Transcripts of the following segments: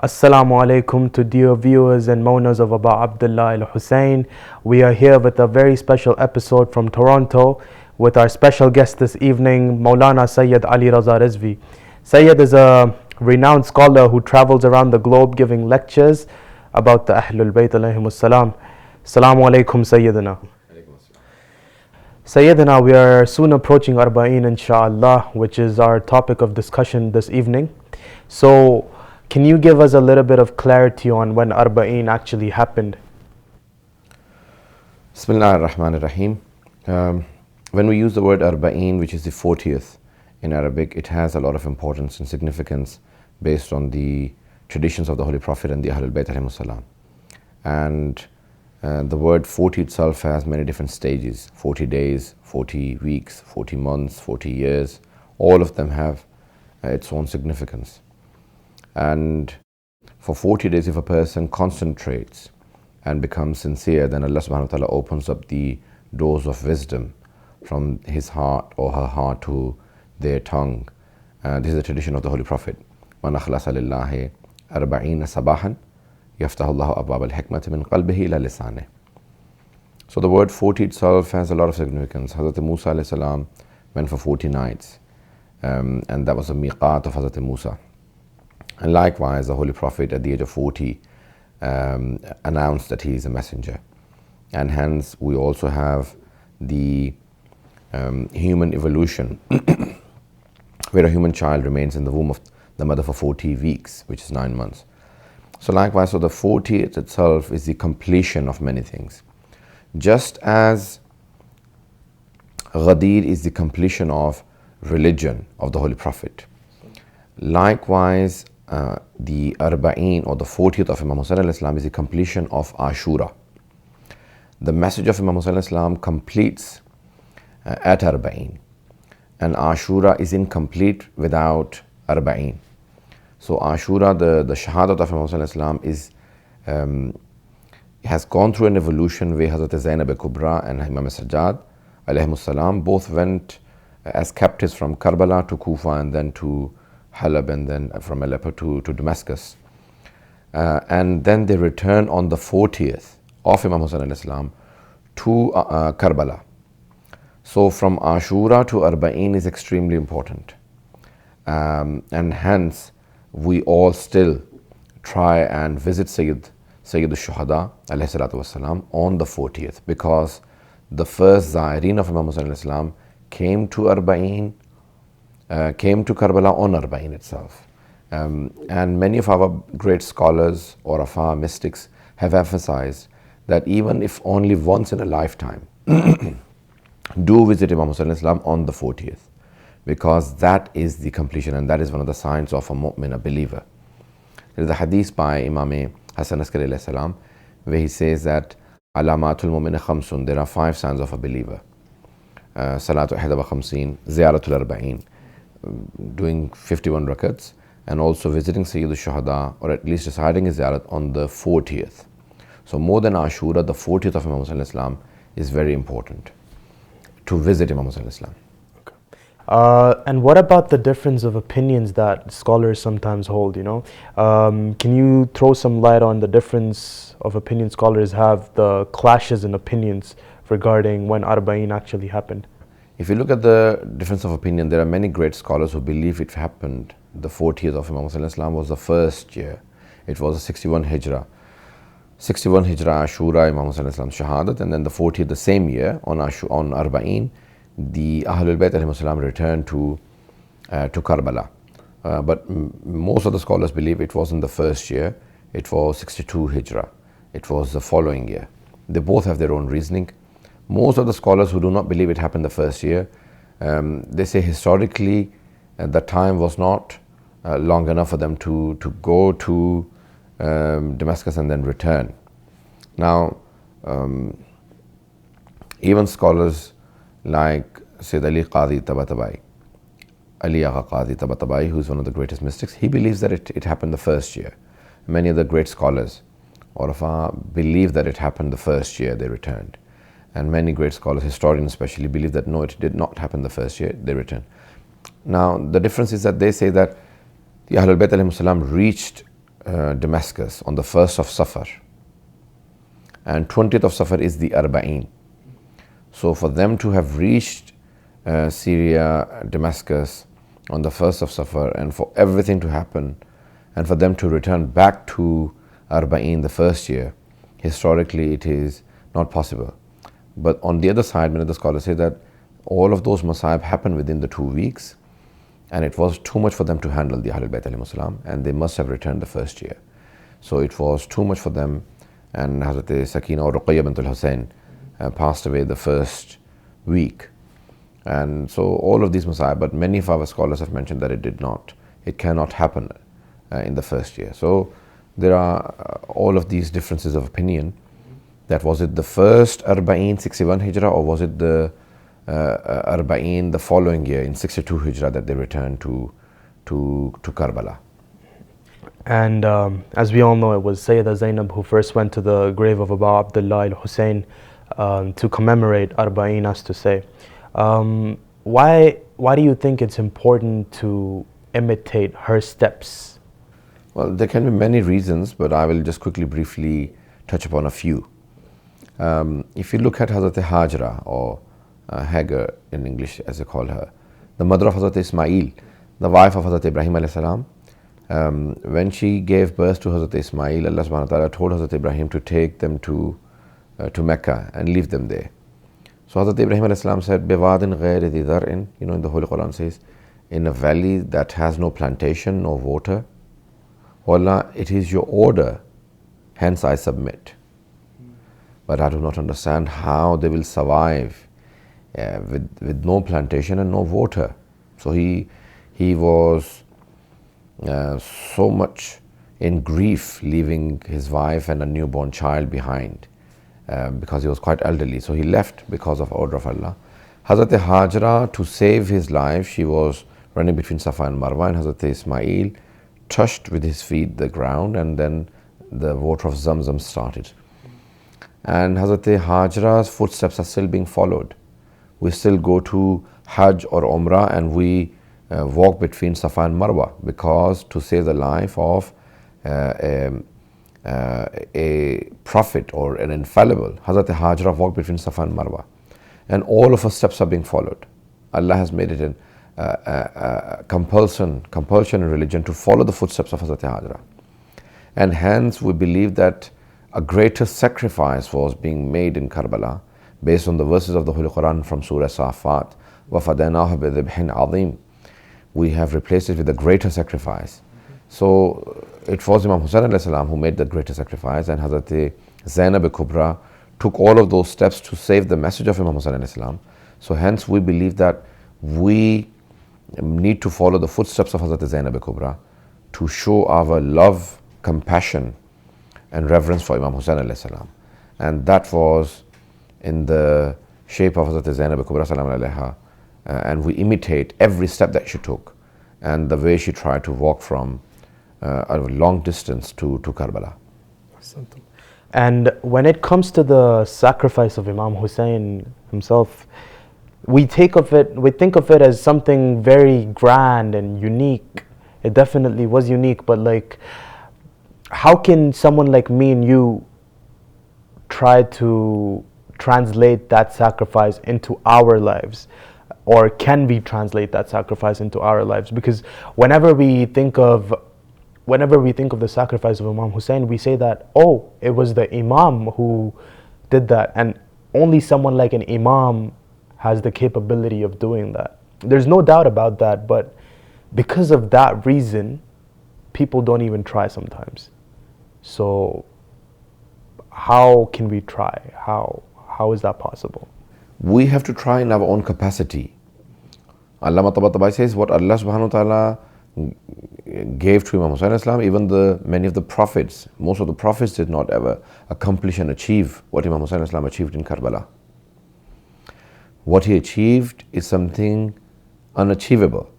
Assalamu alaikum to dear viewers and mourners of Aba Abdullah Al Hussain. We are here with a very special episode from Toronto with our special guest this evening, Moulana Syed Ali Raza Rizvi. Syed is a renowned scholar who travels around the globe giving lectures about the Ahlul Bayt alayhimus salam. Assalamu alaikum Sayyidina. Sayyidina, we are soon approaching Arbaeen inshaAllah, which is our topic of discussion this evening. So, can you give us a little bit of clarity on when Arbaeen actually happened? Bismillah ar-Rahman ar-Rahim. When we use the word Arbaeen, which is the 40th in Arabic, it has a lot of importance and significance based on the traditions of the Holy Prophet and the Ahlul Bayt alayhimus salam. And the word 40 itself has many different stages: 40 days, 40 weeks, 40 months, 40 years. All of them have its own significance. And for 40 days, if a person concentrates and becomes sincere, then Allah subhanahu wa ta'ala opens up the doors of wisdom from his heart or her heart to their tongue. This is the tradition of the Holy Prophet. مَنْ أَخْلَصَ لِلَّهِ أَرْبَعِينَ صَبَاحًا يَفْتَحُ اللَّهُ أَبْوَابَ الْحِكْمَةِ مِنْ قَلْبِهِ إِلَى لِسَانِهِ. So the word 40 itself has a lot of significance. Hazrat Musa alayhi salam went for 40 nights, and that was the miqat of Hazrat Musa. And likewise, the Holy Prophet at the age of 40 announced that he is a messenger. And hence, we also have the human evolution, where a human child remains in the womb of the mother for 40 weeks, which is 9 months. So likewise, so the 40th itself is the completion of many things. Just as Ghadir is the completion of religion of the Holy Prophet, likewise, the Arbaeen or the 40th of Imam Hussain al-Islam is the completion of Ashura. The message of Imam Hussain al-Islam completes at Arbaeen, and Ashura is incomplete without Arbaeen. So Ashura, the Shahadat of Imam Hussain al-Islam has gone through an evolution where Hazrat Zainab Kubra and Imam Sajjad alayhimus salam both went as captives from Karbala to Kufa and then to Halab and then from Aleppo to Damascus. And then they return on the 40th of Imam Hussain al-Islam to Karbala. So from Ashura to Arbaeen is extremely important. And hence we all still try and visit Sayyid al-Shuhada alayhi salatu wasalam on the 40th, because the first Zaireen of Imam Hussain al-Islam came to Arbaeen, came to Karbala on Arbaeen itself. And many of our great scholars or of our mystics have emphasized that even if only once in a lifetime, do visit Imam Hussain al-Islam on the 40th, because that is the completion and that is one of the signs of a mu'min, a believer. There is a hadith by Imam Hassan Askari alayhi salam where he says that Alamatul mu'min khamsun, there are 5 signs of a believer. Salatu ihda wa khamseen, ziyaratul arba'een, doing 51 rakats, and also visiting Sayyid al-Shuhada, or at least reciting his ziyarat on the 40th. So more than Ashura, the 40th of Imam Hussain al-Islam is very important to visit Imam Hussain al-Islam. And what about the difference of opinions that scholars sometimes hold, Can you throw some light on the difference of opinion scholars have, the clashes in opinions regarding when Arbaeen actually happened? If you look at the difference of opinion, there are many great scholars who believe it happened. The 40th of Imam Hussain al-Islam was the first year. It was a 61 Hijrah. 61 Hijrah Ashura, Imam Hussain al-Islam's Shahadat, and then the 40th, the same year, on Arbaeen, the Ahlul Bayt alayhimus salam returned to Karbala. But most of the scholars believe it wasn't the first year, it was 62 Hijrah. It was the following year. They both have their own reasoning. Most of the scholars who do not believe it happened the first year, they say historically the time was not long enough for them to go to Damascus and then return. Now, even scholars like Syed Ali Tabatabai, Ali Agha Qadi Tabatabai, who is one of the greatest mystics, he believes that it happened the first year. Many of the great scholars, all of our, believe that it happened the first year they returned. And many great scholars, historians especially, believe that no, it did not happen the first year they returned. Now, the difference is that they say that the Ahlul Bayt alayhimus salam reached Damascus on the 1st of Safar, and 20th of Safar is the Arbaeen. So for them to have reached Syria, Damascus on the 1st of Safar, and for everything to happen, and for them to return back to Arbaeen the first year, historically it is not possible. But on the other side, many of the scholars say that all of those masa'ib happened within the 2 weeks, and it was too much for them to handle, the Ahlul Bayt alayhimus salam, and they must have returned the first year. So it was too much for them, and Hazrat Sakina or Ruqayya bint al-Hussain passed away the first week. And so all of these masa'ib, but many of our scholars have mentioned that it did not. It cannot happen in the first year. So there are all of these differences of opinion. That was it the first Arbaeen 61 Hijrah, or was it the Arbaeen the following year in 62 Hijrah that they returned to Karbala? And as we all know, it was Sayyidah Zainab who first went to the grave of Abu Abdullah al-Hussein to commemorate Arbaeen, as to say. Why do you think it's important to imitate her steps? Well, there can be many reasons, but I will just quickly, briefly touch upon a few. If you look at Hazrat Hajra, or Hagar in English as they call her, the mother of Hazrat Ismail, the wife of Hazrat Ibrahim alayhi salam, when she gave birth to Hazrat Ismail, Allah subhanahu wa ta'ala told Hazrat Ibrahim to take them to Mecca and leave them there. So Hazrat Ibrahim alayhi salam said, Biwadin ghayri dhi dhar'in, in the Holy Quran says, in a valley that has no plantation, no water. O Allah, it is your order, hence I submit. But I do not understand how they will survive with no plantation and no water. So he was so much in grief, leaving his wife and a newborn child behind, because he was quite elderly. So he left because of order of Allah. Hazrat Hajra, to save his life, she was running between Safa and Marwa, and Hazrat Ismail touched with his feet the ground, and then the water of Zamzam started. And Hazrat Hajra's footsteps are still being followed. We still go to Hajj or Umrah, and we walk between Safa and Marwa, because to save the life of a prophet or an infallible, Hazrat Hajra walked between Safa and Marwa, and all of her steps are being followed. Allah has made it a compulsion in religion to follow the footsteps of Hazrat Hajra, and hence we believe that a greater sacrifice was being made in Karbala based on the verses of the Holy Quran from Surah Safat. وَفَدَيْنَاهُ بِذِبْحٍ عَظِيمٍ. We have replaced it with a greater sacrifice. So it was Imam Hussain alayhi salam who made that greater sacrifice, and Hazrat Zainab Kubra took all of those steps to save the message of Imam Hussain alayhi salam. So hence we believe that we need to follow the footsteps of Hazrat Zainab Kubra to show our love, compassion and reverence for Imam Hussain alayhi salam. And that was in the shape of Hazrat Zainab Kubra salam alayha, and we imitate every step that she took and the way she tried to walk from a long distance to Karbala. And when it comes to the sacrifice of Imam Hussain himself, we think of it as something very grand and unique. It definitely was unique, but like, how can someone like me and you try to translate that sacrifice into our lives? Or can we translate that sacrifice into our lives? Because whenever we think of the sacrifice of Imam Hussain, we say that, oh, it was the Imam who did that, and only someone like an Imam has the capability of doing that. There's no doubt about that, but because of that reason, people don't even try sometimes. So how can we try? How is that possible? We have to try in our own capacity. Allah Tabatabai says what Allah subhanahu wa ta'ala gave to Imam Hussain Islam, even many of the prophets, most of the prophets did not ever accomplish and achieve what Imam Hussain Islam achieved in Karbala. What he achieved is something unachievable.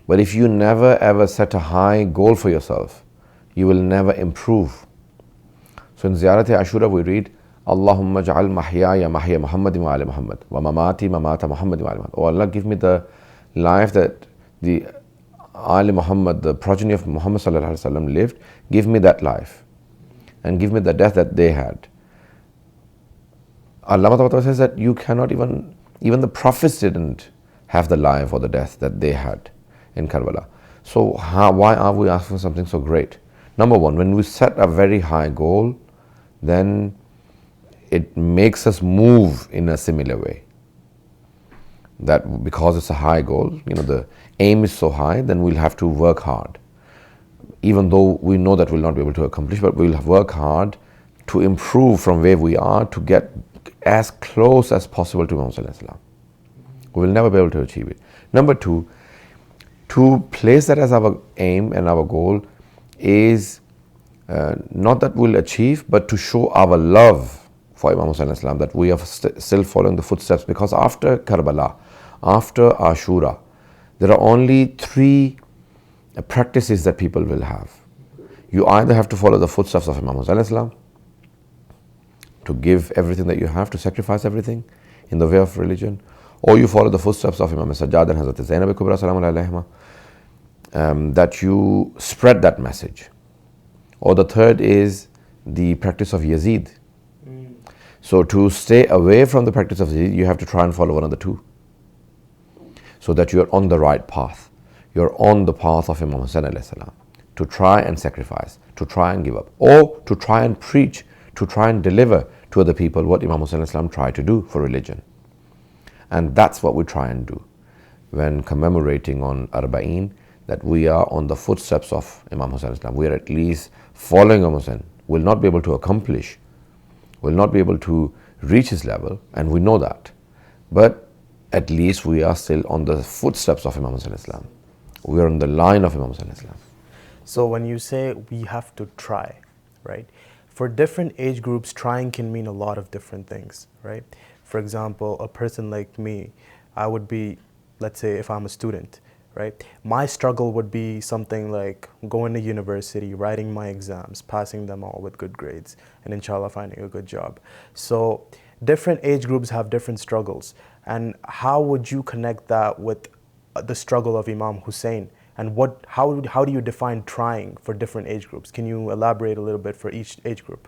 But if you never ever set a high goal for yourself, you will never improve. So in Ziyarat Ashura we read, Allahumma ja'al mahyaya mahya Muhammadin wa ali Muhammad wa mamati mamata Muhammadin wa ali Muhammad. Oh Allah, give me the life that Ali Muhammad, the progeny of Muhammad sallallahu alaihi wasallam lived, give me that life and give me the death that they had. Allah says that you cannot even the prophets didn't have the life or the death that they had in Karbala. So why are we asking for something so great? Number one, when we set a very high goal, then it makes us move in a similar way. That because it's a high goal, the aim is so high, then we'll have to work hard. Even though we know that we'll not be able to accomplish, but we'll work hard to improve from where we are to get as close as possible to Imam Hussain. We will never be able to achieve it. Number two, to place that as our aim and our goal is not that we'll achieve, but to show our love for Imam Hussain, that we are still following the footsteps. Because after Karbala, after Ashura, there are only three practices that people will have. You either have to follow the footsteps of Imam Hussain, to give everything that you have, to sacrifice everything in the way of religion, or you follow the footsteps of Imam Sajjad and Hazrat Zainab Kubra salamu alayhima, that you spread that message. Or the third is the practice of Yazid. So to stay away from the practice of Yazid, you have to try and follow one of the two, so that you are on the right path. You're on the path of Imam Hussain alayhi salam, to try and sacrifice, to try and give up, or to try and preach, to try and deliver to other people what Imam Hussain alayhi salam tried to do for religion. And that's what we try and do when commemorating on Arbaeen, that we are on the footsteps of Imam Hussain alayhi salam. We are at least following Imam Hussain. We'll not be able to accomplish, we'll not be able to reach his level, and we know that. But at least we are still on the footsteps of Imam Hussain alayhi salam. We are on the line of Imam Hussain alayhi salam. So when you say we have to try, right? For different age groups, trying can mean a lot of different things, right? For example, a person like me, I would be, let's say if I'm a student, right? My struggle would be something like going to university, writing my exams, passing them all with good grades, and inshallah finding a good job. So different age groups have different struggles. And how would you connect that with the struggle of Imam Hussain? And how do you define trying for different age groups? Can you elaborate a little bit for each age group?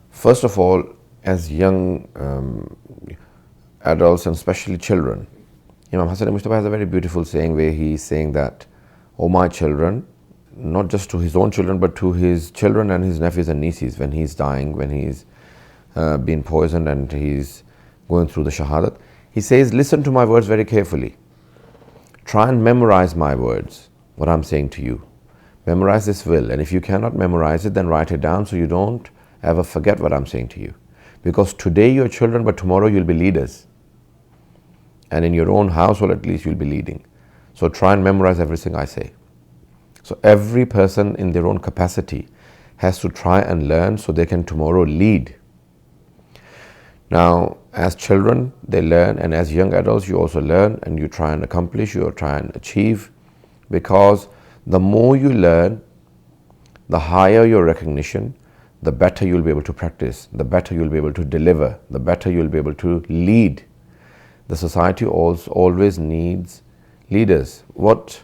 First of all, as young adults and especially children, Imam Hassan Mustafa has a very beautiful saying where he's saying that, "Oh my children," not just to his own children, but to his children and his nephews and nieces when he's dying, when he's been poisoned and he's going through the shahadat. He says, "Listen to my words very carefully. Try and memorize my words, what I'm saying to you. Memorize this will, and if you cannot memorize it, then write it down so you don't ever forget what I'm saying to you. Because today you're children, but tomorrow you'll be leaders. And in your own household at least you'll be leading. So try and memorize everything I say." So every person in their own capacity has to try and learn so they can tomorrow lead. Now, as children, they learn, and as young adults, you also learn and you try and accomplish, you try and achieve, because the more you learn, the higher your recognition, the better you'll be able to practice, the better you'll be able to deliver, the better you'll be able to lead. The society also always needs leaders. What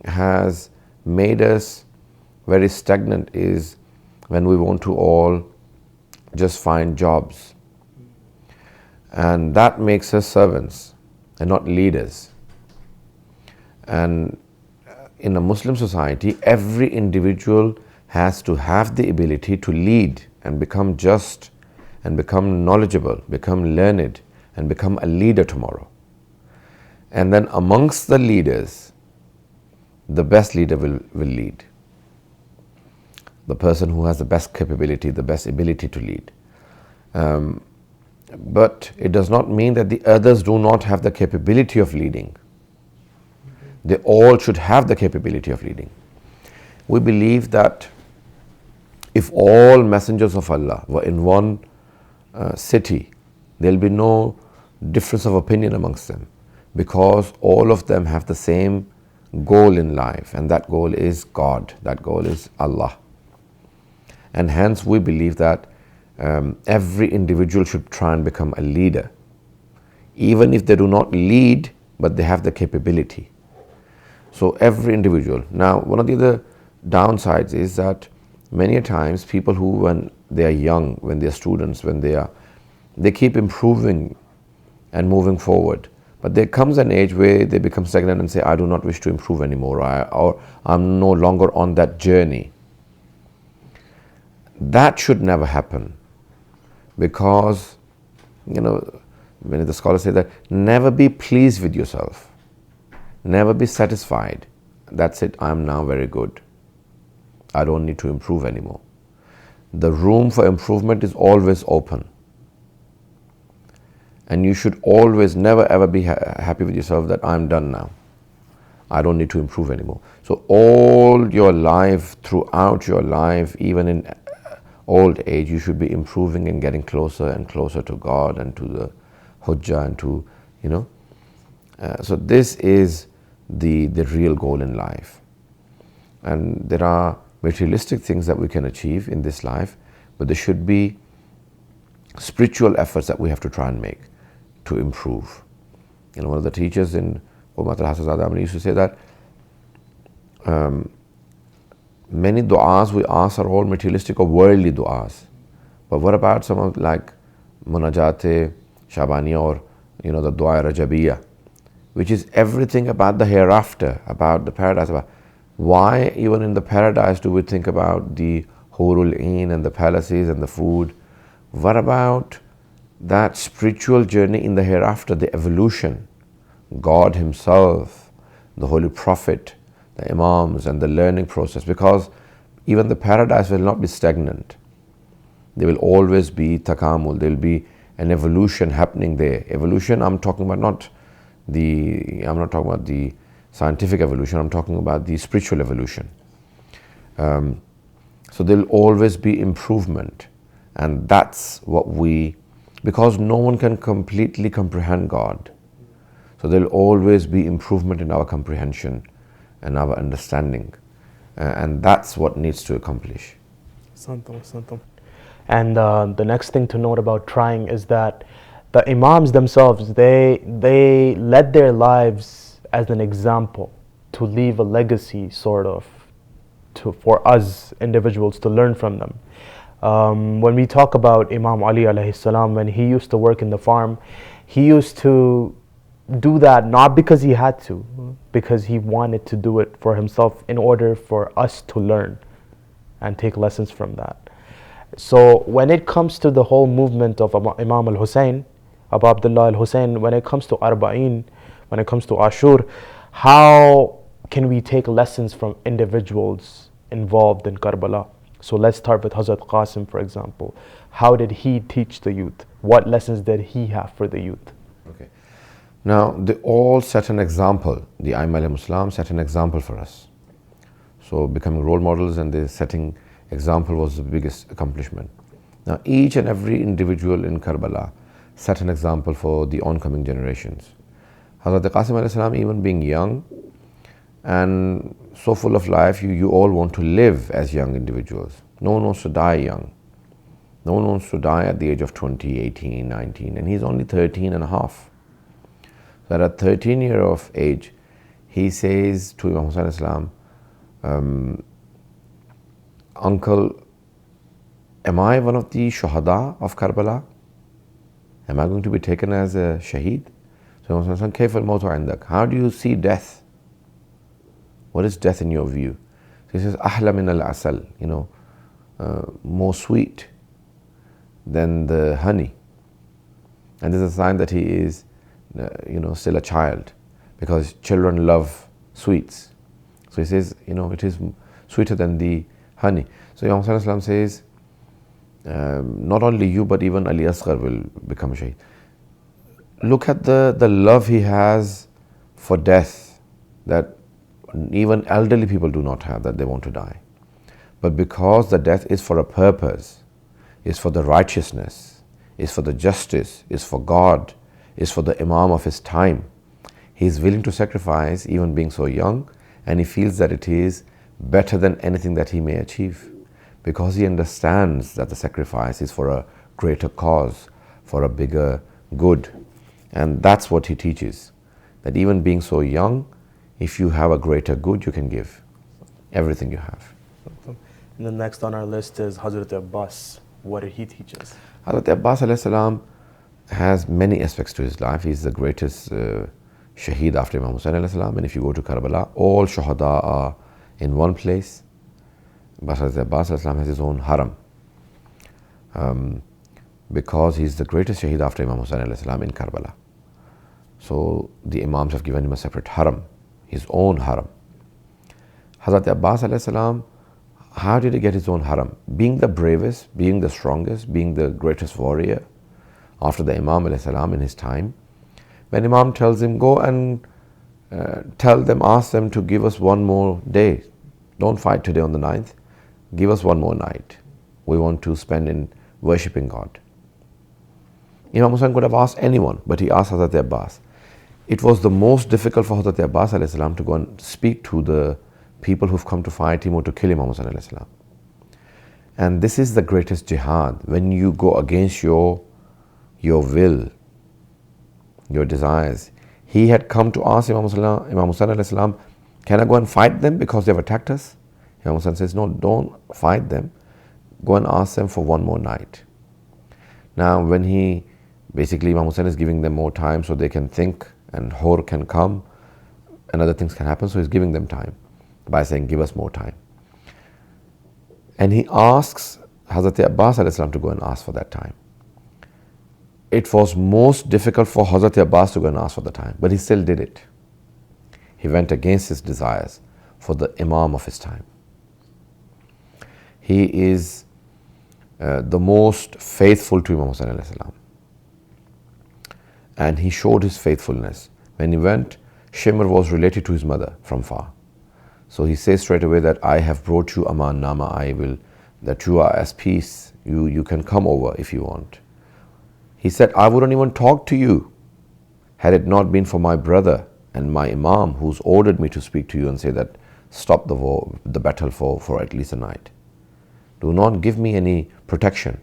has made us very stagnant is when we want to all just find jobs. And that makes us servants and not leaders. And in a Muslim society, every individual has to have the ability to lead and become just and become knowledgeable, become learned, and become a leader tomorrow. And then amongst the leaders, the best leader will lead. The person who has the best capability, the best ability to lead. But it does not mean that the others do not have the capability of leading. They all should have the capability of leading. We believe that if all messengers of Allah were in one city, there will be no difference of opinion amongst them, because all of them have the same goal in life, and that goal is God, that goal is Allah. And hence we believe that every individual should try and become a leader. Even if they do not lead, but they have the capability. So every individual. Now, one of the other downsides is that many a times people who, when they are young, when they are students, they keep improving and moving forward. But there comes an age where they become stagnant and say, I do not wish to improve anymore, or I'm no longer on that journey. That should never happen, because, many of the scholars say that never be pleased with yourself, never be satisfied. That's it, I'm now very good, I don't need to improve anymore. The room for improvement is always open. And you should always, never ever be happy with yourself that I'm done now, I don't need to improve anymore. So all your life, throughout your life, even in old age, you should be improving and getting closer and closer to God and to the Hujjah and to, so this is the real goal in life. And there are materialistic things that we can achieve in this life, but there should be spiritual efforts that we have to try and make to improve. One of the teachers in Ummat al-Hassan used to say that many du'as we ask are all materialistic or worldly du'as. But what about some of like Munajat Shabaniya or the Dua Rajabiyya, which is everything about the hereafter, about the paradise. Why even in the paradise do we think about the Hurul Ain and the palaces and the food? What about that spiritual journey in the hereafter, the evolution, God Himself, the Holy Prophet, the Imams, and the learning process? Because even the paradise will not be stagnant. There will always be takamul, there will be an evolution happening there. Evolution, I'm not talking about the scientific evolution, I'm talking about the spiritual evolution. So there will always be improvement, and that's what because no one can completely comprehend God. So there will always be improvement in our comprehension and our understanding, and that's what needs to accomplish. And the next thing to note about trying is that the Imams themselves, they led their lives as an example to leave a legacy, sort of, for us individuals to learn from them. When we talk about Imam Ali alayhi salam, when he used to work in the farm, he used to do that not because he had to, because he wanted to do it for himself in order for us to learn and take lessons from that. So when it comes to the whole movement of Imam al-Hussain, Abu Abdullah al-Hussain, when it comes to Arbaeen, when it comes to Ashura, how can we take lessons from individuals involved in Karbala? So let's start with Hazrat Qasim, for example. How did he teach the youth? What lessons did he have for the youth? Okay. Now, they all set an example. The Aimma alayhim salam set an example for us. So becoming role models and the setting example was the biggest accomplishment. Now, each and every individual in Karbala set an example for the oncoming generations. Hazrat Qasim alayhi salam, even being young and so full of life, you all want to live as young individuals. No one wants to die young. No one wants to die at the age of 20, 18, 19, and he's only 13 and a half. So at 13 years of age, he says to Imam Hussain salam, uncle, am I one of the shuhada of Karbala? Am I going to be taken as a shaheed? So Imam Hussain, kayfa al-mawtu indak? How do you see death? What is death in your view? So he says, ahla min al-asal, more sweet than the honey. And this is a sign that he is, still a child, because children love sweets. So he says, it is sweeter than the honey. So Imam Hussain says, not only you, but even Ali Asghar will become a shaheed. Look at the love he has for death that even elderly people do not have, that they want to die. But because the death is for a purpose, is for the righteousness, is for the justice, is for God, is for the Imam of his time, he is willing to sacrifice even being so young, and he feels that it is better than anything that he may achieve, because he understands that the sacrifice is for a greater cause, for a bigger good. And that's what he teaches. that even being so young, if you have a greater good, you can give everything you have. And the next on our list is Hazrat Abbas. What did he teach us? Hazrat Abbas alayhi salam has many aspects to his life. He's the greatest shaheed after Imam Hussain alayhi salam. And if you go to Karbala, all shuhada are in one place. But Hazrat Abbas alayhi salam has his own haram. Because he's the greatest shaheed after Imam Hussain alayhi salam in Karbala. So the Imams have given him a separate haram, his own haram. Hazrat Abbas alayhi salam, how did he get his own haram? Being the bravest, being the strongest, being the greatest warrior after the Imam alayhi salam in his time. When Imam tells him, go and tell them, ask them to give us one more day. Don't fight today on the 9th. Give us one more night. We want to spend in worshipping God. Imam Hussain could have asked anyone, but he asked Hazrat Abbas. It was the most difficult for Hazrat Abbas alayhi salam to go and speak to the people who've come to fight him or to kill Imam Hussain alayhi salam. And this is the greatest jihad, when you go against your will, your desires. He had come to ask Imam Hussain alayhi salam, can I go and fight them because they've attacked us? Imam Hussain says, no, don't fight them. Go and ask them for one more night. Now, when Imam Hussain is giving them more time so they can think and Hor can come and other things can happen, so he's giving them time by saying, give us more time. And he asks Hazrat Abbas alayhi salam to go and ask for that time. It was most difficult for Hazrat Abbas to go and ask for the time, but he still did it. He went against his desires for the Imam of his time. He is the most faithful to Imam Hussain alayhi salam. And he showed his faithfulness. When he went, Shimr was related to his mother from far. So he says straight away that I have brought you Aman Nama, that you are as peace, you can come over if you want. He said, I wouldn't even talk to you had it not been for my brother and my Imam who's ordered me to speak to you and say that stop the battle for at least a night. Do not give me any protection.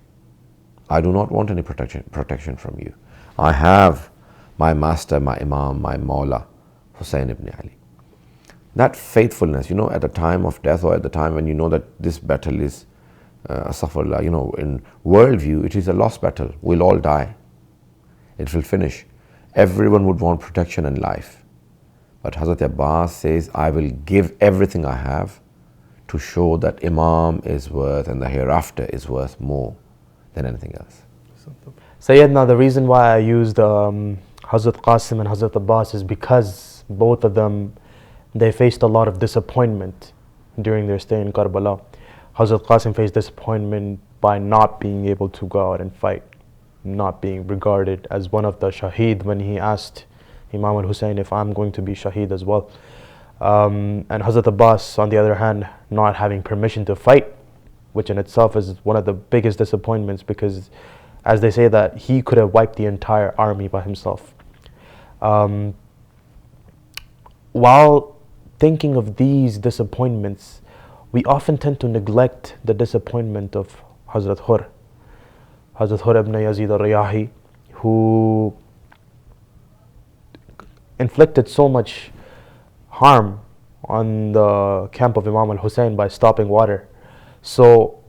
I do not want any protection from you. I have my master, my Imam, my Maula, Hussain ibn Ali. That faithfulness, at the time of death or at the time when you know that this battle is, astaghfirullah, in worldview, it is a lost battle. We'll all die. It will finish. Everyone would want protection in life. But Hazrat Abbas says, I will give everything I have to show that Imam is worth and the hereafter is worth more than anything else. Sayyidina, the reason why I used Hazrat Qasim and Hazrat Abbas is because both of them, they faced a lot of disappointment during their stay in Karbala. Hazrat Qasim faced disappointment by not being able to go out and fight, not being regarded as one of the shaheed when he asked Imam Hussain if I'm going to be shaheed as well. And Hazrat Abbas, on the other hand, not having permission to fight, which in itself is one of the biggest disappointments, because as they say that he could have wiped the entire army by himself. While thinking of these disappointments, we often tend to neglect the disappointment of Hazrat Hur ibn Yazid al-Riyahi, who inflicted so much harm on the camp of Imam al-Hussain by stopping water. So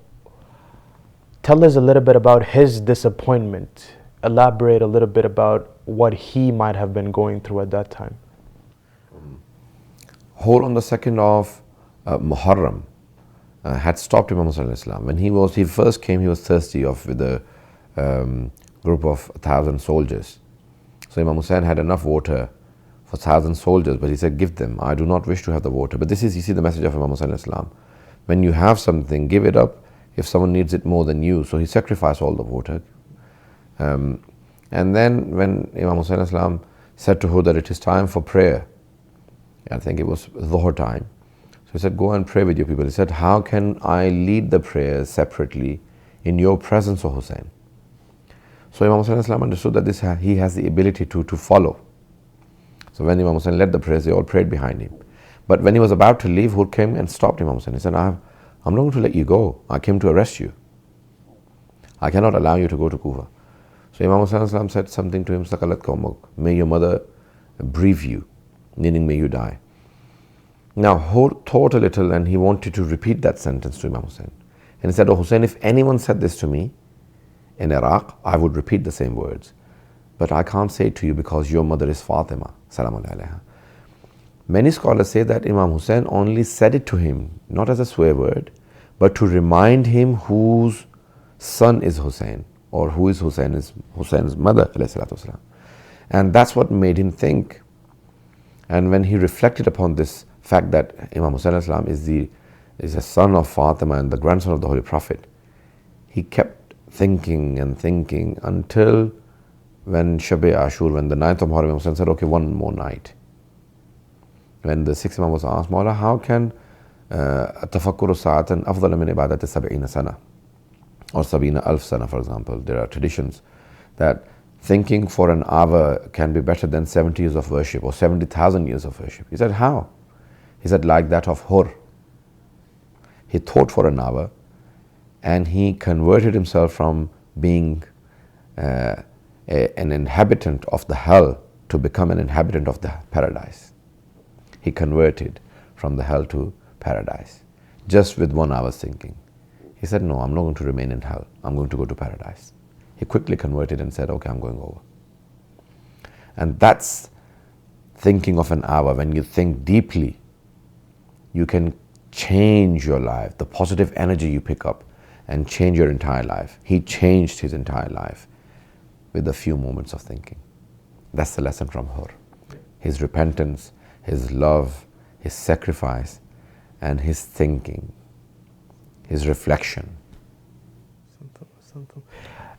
tell us a little bit about his disappointment. Elaborate a little bit about what he might have been going through at that time. Hur on the 2nd of Muharram had stopped Imam Hussain Islam. When he first came, he was thirsty with a group of 1,000 soldiers. So Imam Hussain had enough water for 1,000 soldiers, but he said, give them. I do not wish to have the water. But this is, you see, the message of Imam Hussain Islam. When you have something, give it up if someone needs it more than you. So he sacrificed all the water. And then when Imam Hussain Islam said to Hur that it is time for prayer, I think it was Dhuhr time. So he said, go and pray with your people. He said, how can I lead the prayers separately in your presence, O Hussain? So Imam Hussain Islam understood that he has the ability to follow. So when Imam Hussain led the prayers, they all prayed behind him. But when he was about to leave, Hur came and stopped Imam Hussain. He said, I'm not going to let you go. I came to arrest you. I cannot allow you to go to Kufa. So Imam Hussain said something to him, Sakalat Qaumuk, may your mother bereave you, meaning may you die. Now, Hur thought a little and he wanted to repeat that sentence to Imam Hussain. And he said, "Oh Hussain, if anyone said this to me in Iraq, I would repeat the same words. But I can't say it to you because your mother is Fatima, salamun alayha." Many scholars say that Imam Hussain only said it to him, not as a swear word, but to remind him whose son is Hussain, or who is Hussein's mother, alayhi salatu wasalam. And that's what made him think. And when he reflected upon this fact that Imam Hussain is a son of Fatima and the grandson of the Holy Prophet, he kept thinking and thinking until when Shab-e Ashur, when the 9th of Muharram, Imam Hussain said, "Okay, one more night." When the 6th Imam was asked, "Mawla, how can tafakkuru sa'atan afdala min ibadati sab'ina sana?" Or sabina alf sana, for example. There are traditions that thinking for an hour can be better than 70 years of worship or 70,000 years of worship. He said, how? He said, like that of Hur. He thought for an hour and he converted himself from being an inhabitant of the hell to become an inhabitant of the paradise. He converted from the hell to paradise just with 1 hour's thinking. He said, "No, I'm not going to remain in hell. I'm going to go to paradise." He quickly converted and said, "Okay, I'm going over." And that's thinking of an hour. When you think deeply, you can change your life, the positive energy you pick up, and change your entire life. He changed his entire life with a few moments of thinking. That's the lesson from Hur. His repentance, his love, his sacrifice, and his thinking, his reflection.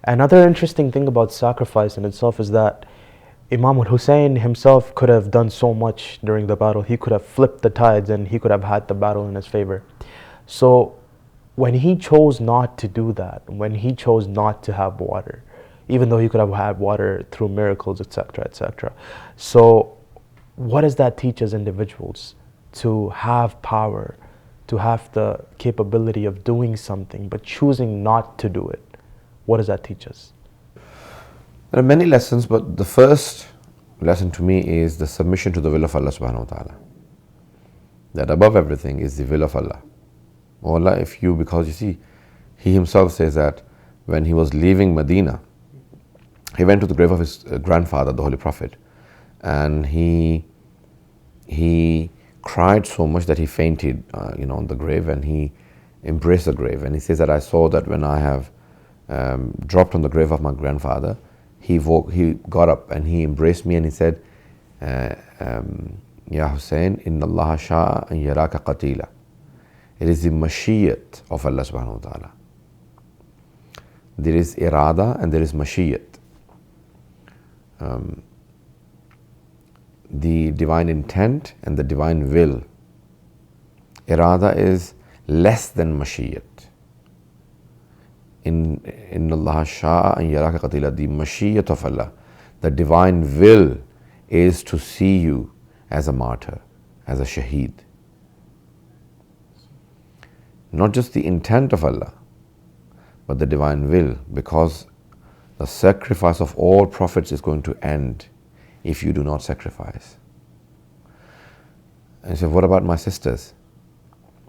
Another interesting thing about sacrifice in itself is that Imam Hussain himself could have done so much during the battle. He could have flipped the tides and he could have had the battle in his favor. So when he chose not to do that, when he chose not to have water, even though he could have had water through miracles, etc., etc. So what does that teach as individuals? To have power, to have the capability of doing something, but choosing not to do it. What does that teach us? There are many lessons, but the first lesson to me is the submission to the will of Allah subhanahu wa ta'ala. That above everything is the will of Allah. Oh Allah, because you see, he himself says that when he was leaving Medina, he went to the grave of his grandfather, the Holy Prophet, and he cried so much that he fainted, on the grave, and he embraced the grave. And he says that I saw that when I have dropped on the grave of my grandfather, he got up and he embraced me and he said, Ya Hussain, inna Allah sha'a an yaraka qatila. It is the mashiyat of Allah subhanahu wa ta'ala. There is irada and there is mashiyat. The divine intent and the divine will. Irada is less than mashiyat. In Allah sha'a an yaraka qatila, the mashiyat of Allah, the divine will is to see you as a martyr, as a shaheed. Not just the intent of Allah, but the divine will, because the sacrifice of all prophets is going to end if you do not sacrifice. And he said, what about my sisters?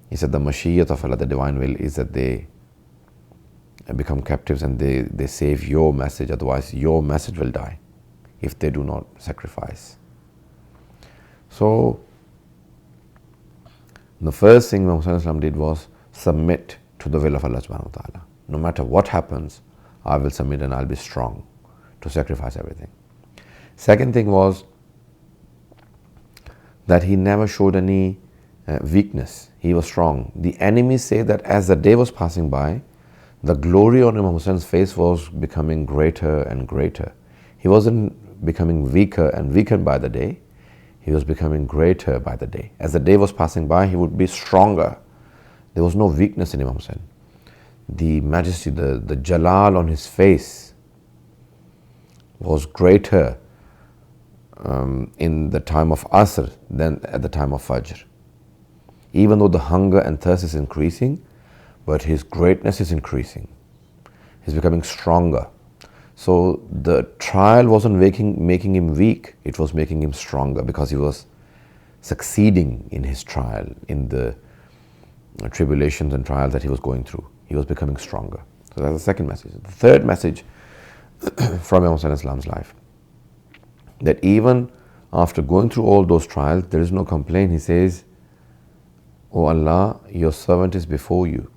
He said, the mashiyat of Allah, the divine will, is that they become captives and they save your message, otherwise your message will die if they do not sacrifice. So the first thing Imam Hussain did was submit to the will of Allah subhanahu wa ta'ala. No matter what happens, I will submit and I'll be strong to sacrifice everything. Second thing was that he never showed any weakness. He was strong. The enemies say that as the day was passing by, the glory on Imam Hussein's face was becoming greater and greater. He wasn't becoming weaker and weaker by the day. He was becoming greater by the day. As the day was passing by, he would be stronger. There was no weakness in Imam Hussain. The majesty, the jalal on his face was greater in the time of Asr than at the time of Fajr. Even though the hunger and thirst is increasing, but his greatness is increasing. He's becoming stronger. So the trial wasn't making him weak, it was making him stronger, because he was succeeding in his trial, in the tribulations and trials that he was going through. He was becoming stronger. So that's the second message. The third message from Imam Hussein's life, that even after going through all those trials, there is no complaint. He says, "O Allah, your servant is before you.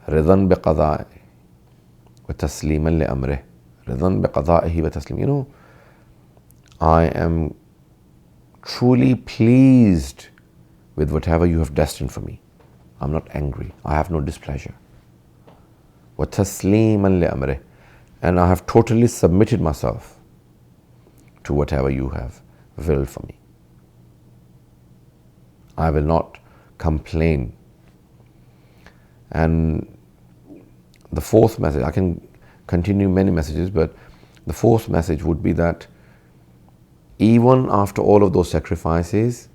Ridan biqada'i wa tasliman li amrih." Ridan biqada'ihi wa taslim. I am truly pleased with whatever you have destined for me. I'm not angry. I have no displeasure. Wa tasliman li amrih. And I have totally submitted myself to whatever you have willed for me. I will not complain. And the fourth message, I can continue many messages, but the fourth message would be that even after all of those sacrifices,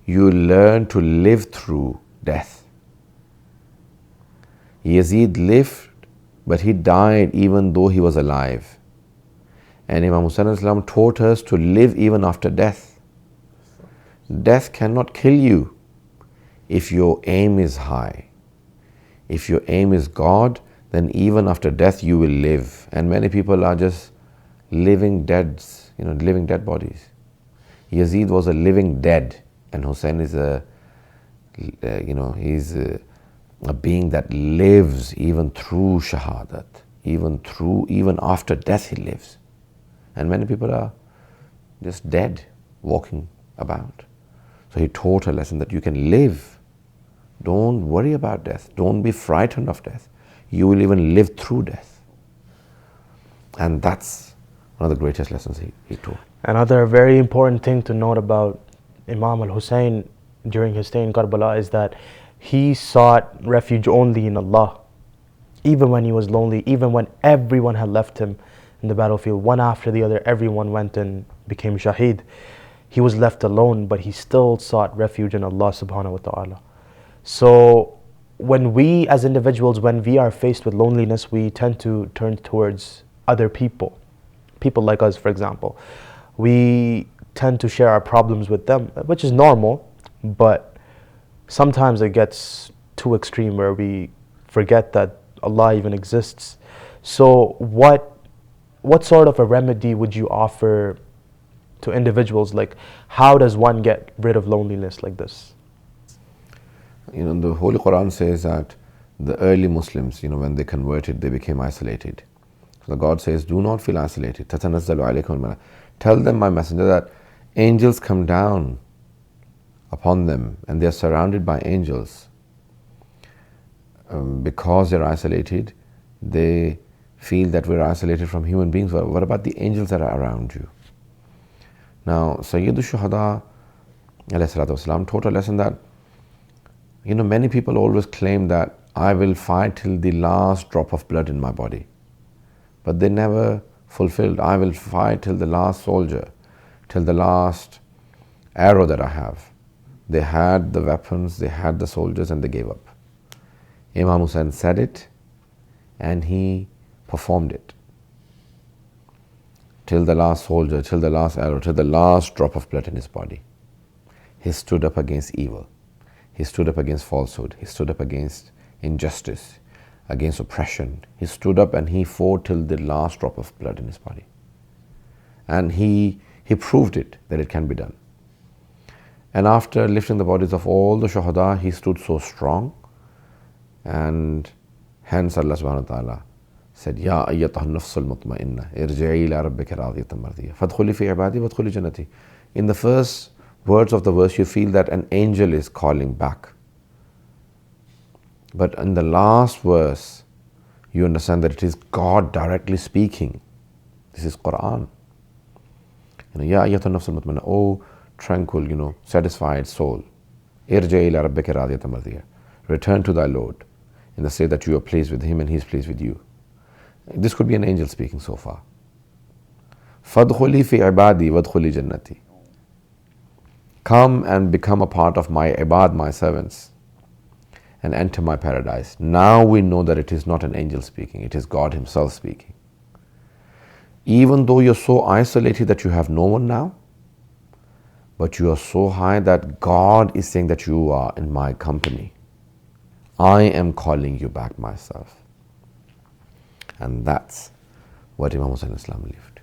you learn to live through death. Yazid lived, but he died even though he was alive. And Imam Hussain taught us to live even after death. Death cannot kill you if your aim is high. If your aim is God, then even after death you will live. And many people are just living deads, living dead bodies. Yazid was a living dead, and Hussein is he's a being that lives even through shahadat, even after death he lives. And many people are just dead, walking about. So he taught a lesson that you can live. Don't worry about death. Don't be frightened of death. You will even live through death. And that's one of the greatest lessons he taught. Another very important thing to note about Imam al-Hussein during his stay in Karbala is that he sought refuge only in Allah. Even when he was lonely, even when everyone had left him in the battlefield, one after the other, everyone went and became shaheed. He was left alone, but he still sought refuge in Allah subhanahu wa ta'ala. So when we as individuals, when we are faced with loneliness, we tend to turn towards other people. People like us, for example. We tend to share our problems with them, which is normal, but sometimes it gets too extreme where we forget that Allah even exists. So what sort of a remedy would you offer to individuals? Like, how does one get rid of loneliness like this? The Holy Quran says that the early Muslims, when they converted, they became isolated. So God says, do not feel isolated. تَتَنَزَّلُ عَلَيْكُمُ الْمَلَائِكَةُ. Tell them, my messenger, that angels come down upon them and they are surrounded by angels. Because they're isolated, they feel that we're isolated from human beings. What about the angels that are around you? Now, Sayyidu Shuhada ﷺ taught a lesson that, many people always claim that I will fight till the last drop of blood in my body. But they never fulfilled. I will fight till the last soldier, till the last arrow that I have. They had the weapons, they had the soldiers, and they gave up. Imam Hussain said it, and he performed it. Till the last soldier, till the last arrow, till the last drop of blood in his body. He stood up against evil. He stood up against falsehood. He stood up against injustice, against oppression. He stood up and he fought till the last drop of blood in his body. And he proved it, that it can be done. And after lifting the bodies of all the shuhada, he stood so strong. And hence Allah subhanahu wa ta'ala said, Ya ayyatuha nafsul mutma'inna, irji'i ila rabbika radiyatan mardiyah, fadkhuli fi ibadi wadkhuli jannati. In the first words of the verse, you feel that an angel is calling back. But in the last verse, you understand that it is God directly speaking. This is Quran. Ya ayyatuha nafsul mutma'inna, oh tranquil, satisfied soul. Irji'i ila rabbika radiyatan mardiyah. Return to thy Lord in the state that you are pleased with him and he is pleased with you. This could be an angel speaking so far. Fadkhuli fi ibadi wadkhuli jannati. Come and become a part of my ibad, my servants, and enter my paradise. Now we know that it is not an angel speaking, it is God Himself speaking. Even though you're so isolated that you have no one now, but you are so high that God is saying that you are in my company. I am calling you back myself. And that's what Imam Hussain Islam lived.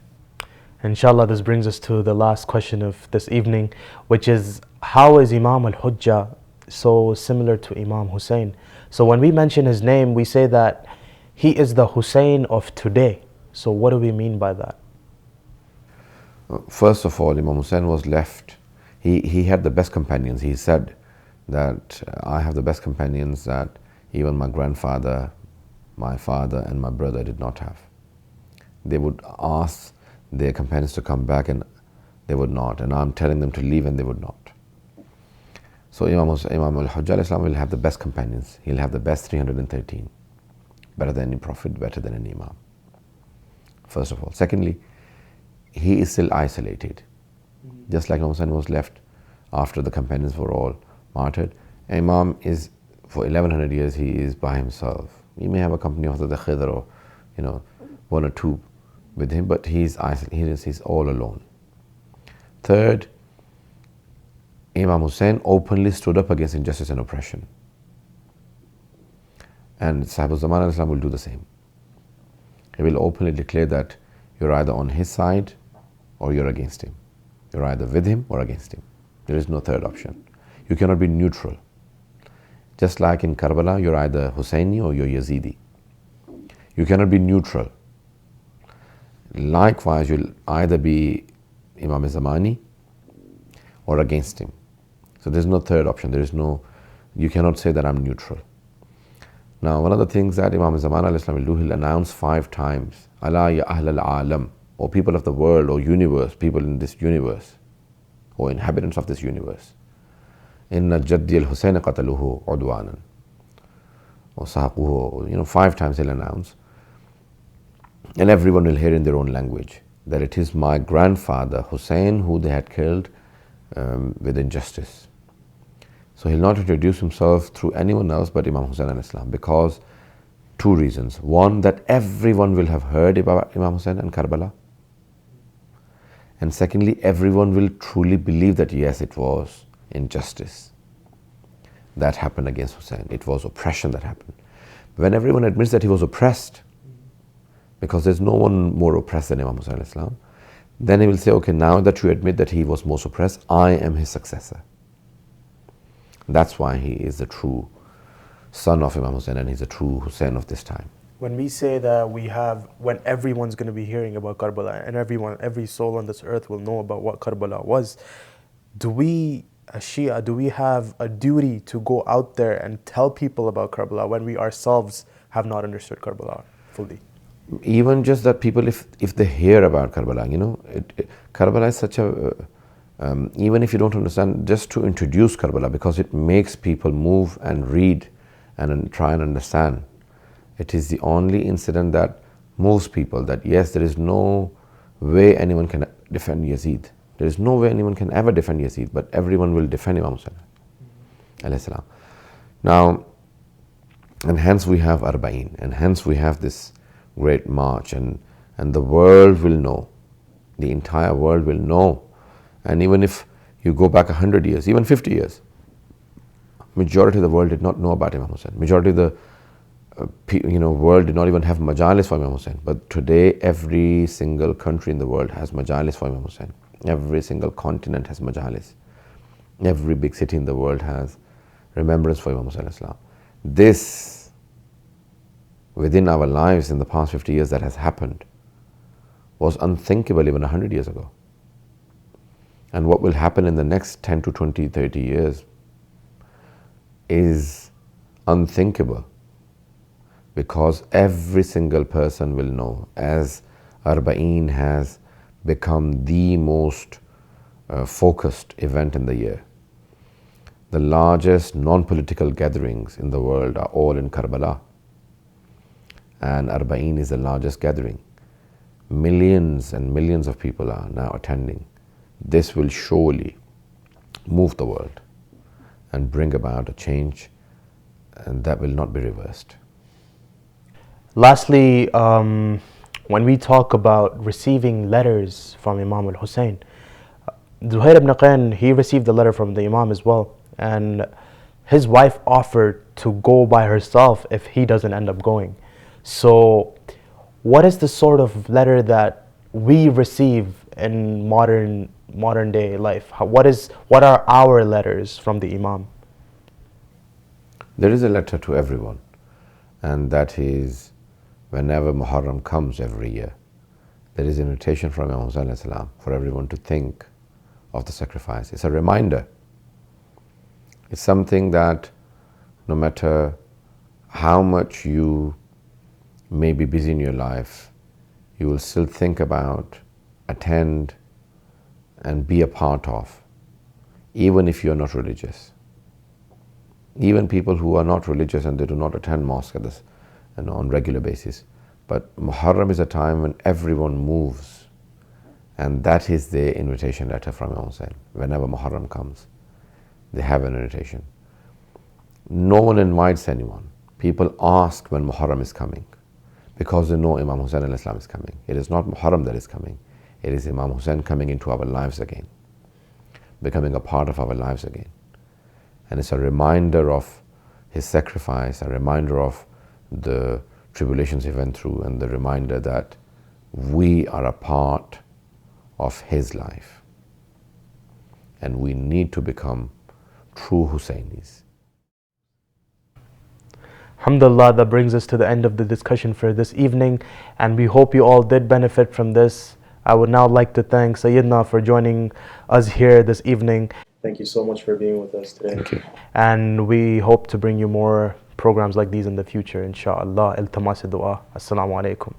Inshallah, this brings us to the last question of this evening, which is, how is Imam al-Hujjah so similar to Imam Hussain? So when we mention his name, we say that he is the Hussein of today. So what do we mean by that? First of all, Imam Hussain was left. He had the best companions. He said that I have the best companions that even my grandfather, my father and my brother did not have. They would ask their companions to come back and they would not. And I'm telling them to leave and they would not. So Imam al-Hujjah Islam will have the best companions. He'll have the best 313. Better than any prophet, better than any imam. First of all. Secondly, he is still isolated. Just like Imam Hussain was left after the companions were all martyred. Imam is, for 1100 years, he is by himself. He may have a company of the Khidr or, one or two with him, but he's isolated, he's all alone. Third, Imam Hussain openly stood up against injustice and oppression. And Sahib Zaman al-Islam will do the same. He will openly declare that you're either on his side or you're against him. You're either with him or against him. There is no third option. You cannot be neutral. Just like in Karbala, you're either Hussaini or you're Yazidi. You cannot be neutral. Likewise, you'll either be Imam Zamani or against him. So there's no third option. You cannot say that I'm neutral. Now, one of the things that Imam Zaman al-Islam will do, he'll announce 5 times, Allah ya Ahl al-Alam, or people of the world or universe, people in this universe, or inhabitants of this universe. Inna Jaddi al-Husayn qataluhu udwanan, or sahaquhu, 5 times he'll announce. And everyone will hear in their own language that it is my grandfather Hussein who they had killed with injustice. So he'll not introduce himself through anyone else but Imam Hussain al-Islam, because 2 reasons. One, that everyone will have heard about Imam Hussain and Karbala. And secondly, everyone will truly believe that yes, it was injustice that happened against Hussain. It was oppression that happened. When everyone admits that he was oppressed, because there's no one more oppressed than Imam Hussain al-Islam, then he will say, okay, now that you admit that he was most oppressed, I am his successor. That's why he is the true son of Imam Hussain, and he's the true Hussain of this time. When we say that when everyone's going to be hearing about Karbala, and every soul on this earth will know about what Karbala was, do we, as Shia, do we have a duty to go out there and tell people about Karbala when we ourselves have not understood Karbala fully? Even just that people, if they hear about Karbala, Karbala is such a, even if you don't understand, just to introduce Karbala, because it makes people move and read and try and understand. It is the only incident that moves people, that yes, there is no way anyone can defend Yazid. There is no way anyone can ever defend Yazid, but everyone will defend Imam Hussain alayhi salam. Now, and hence we have Arbaeen, and hence we have this great march, and the world will know, the entire world will know. And even if you go back 100 years, even 50 years, majority of the world did not know about Imam Hussain. Majority of the world did not even have majalis for Imam Hussain. But today, every single country in the world has majalis for Imam Hussain. Every single continent has majalis. Every big city in the world has remembrance for Imam Hussain Islam. This, within our lives in the past 50 years that has happened, was unthinkable even 100 years ago. And what will happen in the next 10 to 20, 30 years is unthinkable, because every single person will know, as Arbaeen has become the most focused event in the year. The largest non-political gatherings in the world are all in Karbala, and Arbaeen is the largest gathering. Millions and millions of people are now attending. This will surely move the world and bring about a change and that will not be reversed. Lastly, when we talk about receiving letters from Imam Hussain, Zuhair ibn Qayn, he received a letter from the Imam as well, and his wife offered to go by herself if he doesn't end up going. So what is the sort of letter that we receive in modern day life? What are our letters from the Imam? There is a letter to everyone, and that is whenever Muharram comes every year, there is an invitation from Imam Hussain for everyone to think of the sacrifice. It's a reminder. It's something that no matter how much you may be busy in your life, you will still think about, attend, and be a part of, even if you are not religious. Even people who are not religious and they do not attend mosque at this, on regular basis. But Muharram is a time when everyone moves, and that is the invitation letter from Imam Hussain. Whenever Muharram comes, they have an invitation. No one invites anyone. People ask when Muharram is coming, because they know Imam Hussain al-Islam is coming. It is not Muharram that is coming. It is Imam Hussain coming into our lives again, becoming a part of our lives again. And it's a reminder of his sacrifice, a reminder of the tribulations he went through, and the reminder that we are a part of his life. And we need to become true Hussainis. Alhamdulillah, that brings us to the end of the discussion for this evening, and we hope you all did benefit from this. I would now like to thank Sayyidina for joining us here this evening. Thank you so much for being with us today. Thank you. And we hope to bring you more programs like these in the future, inshallah. Iltamas dua. Assalamu alaikum.